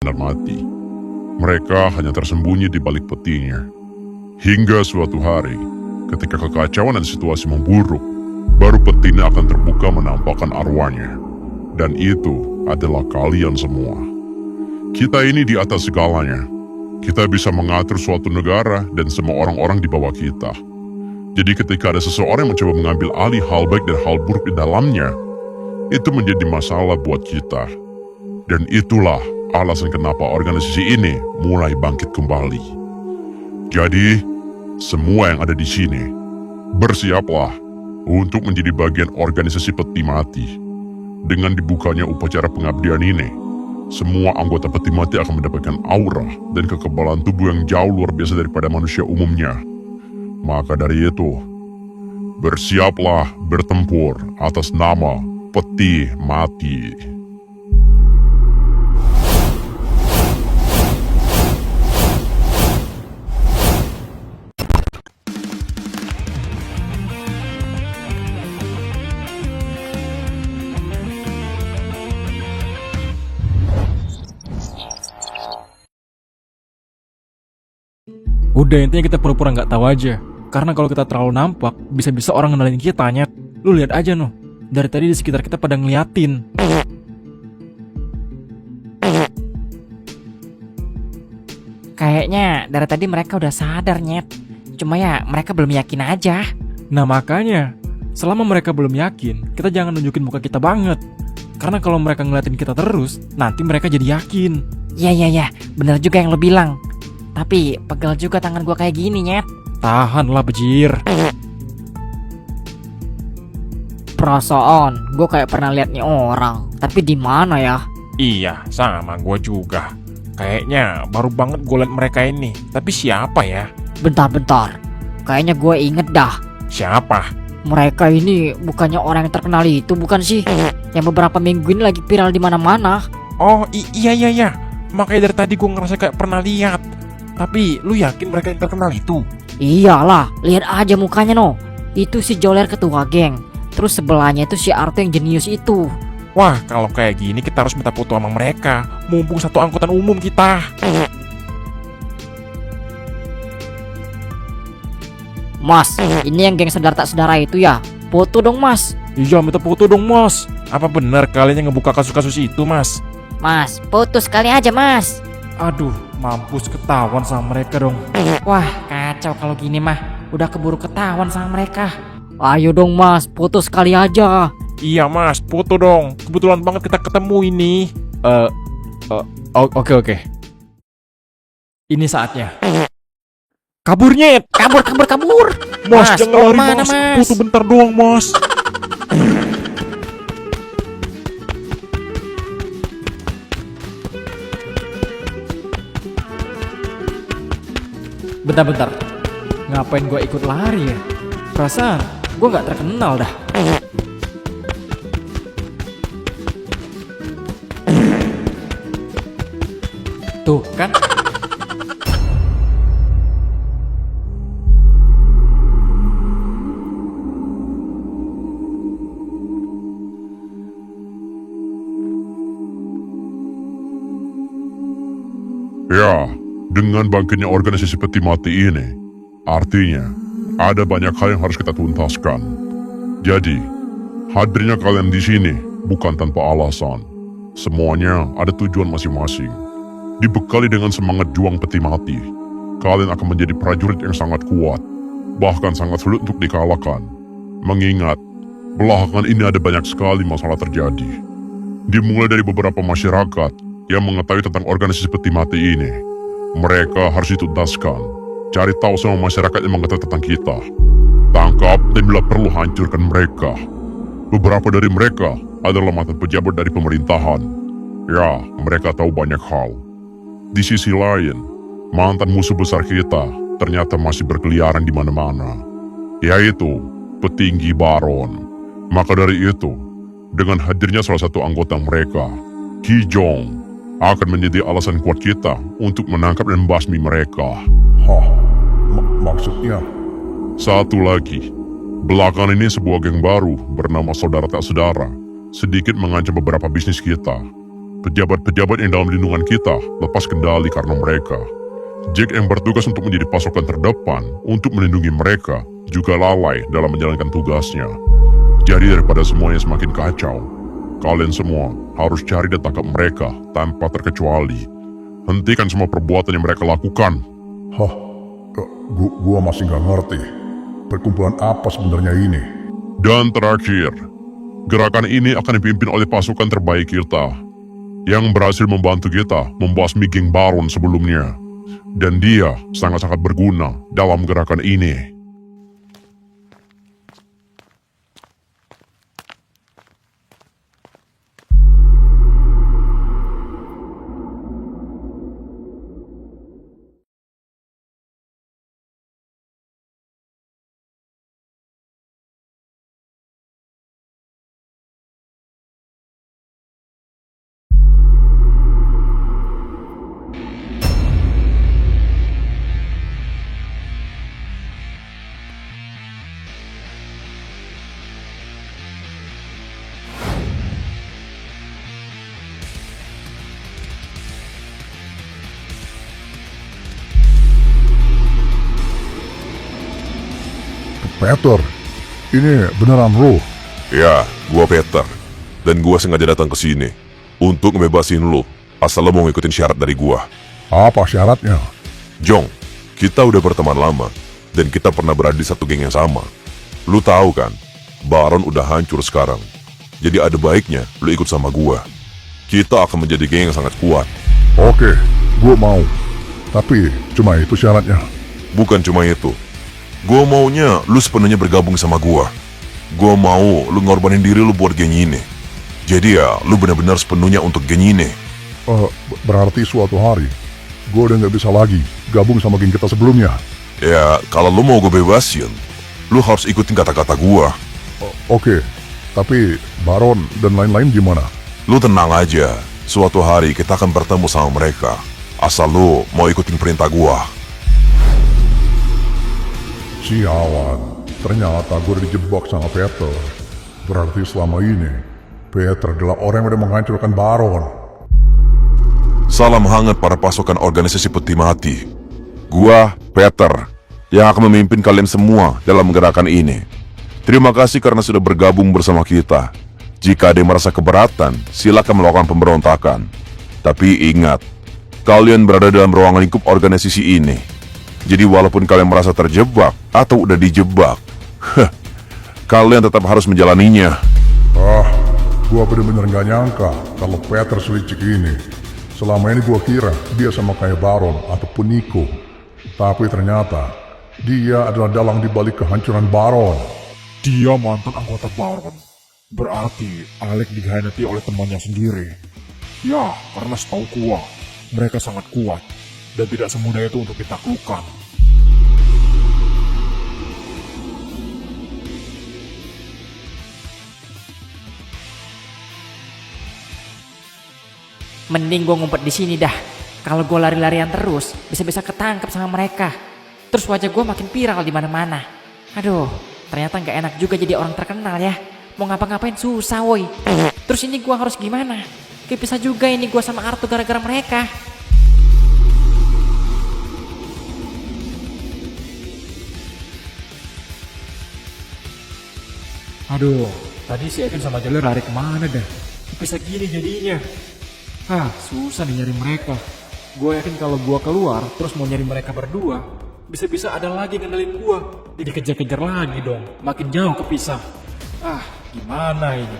benar mati. Mereka hanya tersembunyi di balik petinya. Hingga suatu hari, ketika kekacauan dan situasi memburuk, baru petinya akan terbuka menampakkan arwahnya. Dan itu adalah kalian semua. Kita ini di atas segalanya. Kita bisa mengatur suatu negara dan semua orang-orang di bawah kita. Jadi ketika ada seseorang yang mencoba mengambil alih hal baik dan hal buruk di dalamnya, itu menjadi masalah buat kita. Dan itulah alasan kenapa organisasi ini mulai bangkit kembali. Jadi, semua yang ada di sini, bersiaplah untuk menjadi bagian organisasi peti mati. Dengan dibukanya upacara pengabdian ini, semua anggota peti mati akan mendapatkan aura dan kekebalan tubuh yang jauh luar biasa daripada manusia umumnya. Maka dari itu, bersiaplah bertempur atas nama peti mati. Udah, intinya kita pura-pura nggak tahu aja. Karena kalau kita terlalu nampak, bisa-bisa orang ngenalin kita, Nyet. Lu lihat aja noh, dari tadi di sekitar kita pada ngeliatin. Kayaknya dari tadi mereka udah sadar, Nyet. Cuma ya mereka belum yakin aja. Nah makanya, selama mereka belum yakin, kita jangan nunjukin muka kita banget. Karena kalau mereka ngeliatin kita terus, nanti mereka jadi yakin. Ya, bener juga yang lo bilang. Tapi pegel juga tangan gua kayak gini, Nyet. Tahanlah, bejir. Perasaan gua kayak pernah lihat nih orang. Tapi di mana ya? Iya, sama gue juga. Kayaknya baru banget gue liat mereka ini. Tapi siapa ya? Bentar. Kayaknya gue inget dah. Siapa? Mereka ini bukannya orang yang terkenal itu, bukan sih? Yang beberapa minggu ini lagi viral di mana-mana. Oh iya. Makanya dari tadi gue ngerasa kayak pernah lihat. Tapi lu yakin mereka yang terkenal itu? Iyalah, lihat aja mukanya no. Itu si Joler ketua geng. Terus sebelahnya itu si Arto yang jenius itu. Wah, kalau kayak gini kita harus minta foto sama mereka. Mumpung satu angkutan umum kita. Mas, ini yang geng sedara tak sedara itu ya? Foto dong, Mas. Iya, minta foto dong, Mas. Apa benar kalian yang ngebuka kasus-kasus itu, Mas? Mas, foto sekali aja, Mas. Aduh, mampus ketahuan sama mereka dong. Wah, kacau kalau gini mah. Udah keburu ketahuan sama mereka. Ayo dong, Mas, foto sekali aja. Iya, Mas, foto dong. Kebetulan banget kita ketemu ini. Oke. Ini saatnya. Kabur, Nyet. Kabur. Mas, mau jangan lari, mana, Mas. Mas? Foto bentar doang, Mas. Bentar. Ngapain gue ikut lari ya? Perasaan gue gak terkenal dah. Tuh kan. Ya, dengan bangkitnya organisasi peti mati ini, artinya ada banyak hal yang harus kita tuntaskan. Jadi, hadirnya kalian di sini bukan tanpa alasan. Semuanya ada tujuan masing-masing. Dibekali dengan semangat juang peti mati, kalian akan menjadi prajurit yang sangat kuat, bahkan sangat sulit untuk dikalahkan. Mengingat, belakangan ini ada banyak sekali masalah terjadi. Dimulai dari beberapa masyarakat yang mengetahui tentang organisasi peti mati ini. Mereka harus dituntaskan. Cari tahu sama masyarakat yang mengetahui tentang kita. Tangkap dan bila perlu hancurkan mereka. Beberapa dari mereka adalah mantan pejabat dari pemerintahan. Ya, mereka tahu banyak hal. Di sisi lain, mantan musuh besar kita ternyata masih berkeliaran di mana-mana, yaitu petinggi Baron. Maka dari itu, dengan hadirnya salah satu anggota mereka, Ki Jong, akan menjadi alasan kuat kita untuk menangkap dan membasmi mereka. Maksudnya? Satu lagi, belakangan ini sebuah geng baru bernama Saudara Tak Saudara sedikit mengancam beberapa bisnis kita. Pejabat-pejabat yang dalam lindungan kita lepas kendali karena mereka. Jack yang bertugas untuk menjadi pasukan terdepan untuk melindungi mereka juga lalai dalam menjalankan tugasnya. Jadi daripada semuanya semakin kacau, kalian semua harus cari dan tangkap mereka tanpa terkecuali. Hentikan semua perbuatan yang mereka lakukan. Hah, gua masih nggak ngerti. Perkumpulan apa sebenarnya ini? Dan terakhir, gerakan ini akan dipimpin oleh pasukan terbaik kita yang berhasil membantu kita membasmi geng Baron sebelumnya. Dan dia sangat-sangat berguna dalam gerakan ini. Peter, ini beneran lu? Ya, gua Peter. Dan gua sengaja datang ke sini untuk ngebebasin lu, asal lu mau ngikutin syarat dari gua. Apa syaratnya? Jong, kita udah berteman lama dan kita pernah berada di satu geng yang sama. Lu tahu kan, Baron udah hancur sekarang. Jadi ada baiknya lu ikut sama gua. Kita akan menjadi geng yang sangat kuat. Oke, gua mau. Tapi cuma itu syaratnya. Bukan cuma itu. Gua maunya lu sepenuhnya bergabung sama gua. Gua mau lu ngorbanin diri lu buat geng ini. Jadi ya, lu benar-benar sepenuhnya untuk geng ini. Berarti suatu hari gua udah nggak bisa lagi gabung sama geng kita sebelumnya. Ya, kalau lu mau gue bebasin, lu harus ikutin kata-kata gua. Oke, tapi Baron dan lain-lain gimana? Lu tenang aja, suatu hari kita akan bertemu sama mereka. Asal lu mau ikutin perintah gua. Sialan, ternyata gue udah dijebak sama Peter. Berarti selama ini Peter adalah orang yang udah menghancurkan Baron. Salam hangat para pasukan organisasi peti mati. Gua, Peter, yang akan memimpin kalian semua dalam gerakan ini. Terima kasih karena sudah bergabung bersama kita. Jika ada yang merasa keberatan, silakan melakukan pemberontakan. Tapi ingat, kalian berada dalam ruang lingkup organisasi ini. Jadi walaupun kalian merasa terjebak atau udah dijebak, kalian tetap harus menjalaninya. Gua bener-bener gak nyangka kalau Peter selicik ini. Selama ini gua kira dia sama kayak Baron ataupun Nico. Tapi ternyata dia adalah dalang dibalik kehancuran Baron. Dia mantan anggota Baron. Berarti Alec dikhianati oleh temannya sendiri. Ya, karena setahu gua, mereka sangat kuat dan tidak semudah itu untuk ditaklukkan. Mending gue ngumpet di sini dah. Kalau gue lari-larian terus, bisa-bisa ketangkep sama mereka. Terus wajah gue makin viral di mana-mana. Aduh, ternyata nggak enak juga jadi orang terkenal ya. Mau ngapa-ngapain susah woi. Terus ini gue harus gimana? Kepisah juga ini gue sama Arthur gara-gara mereka. Aduh, tadi si Evan sama Joler lari kemana dah? Bisa gini jadinya. Susah nih nyari mereka. Gue yakin kalau gue keluar terus mau nyari mereka berdua, bisa-bisa ada lagi ngendalin gue. Jadi kejar-kejar lagi dong, makin jauh kepisah. Gimana ini?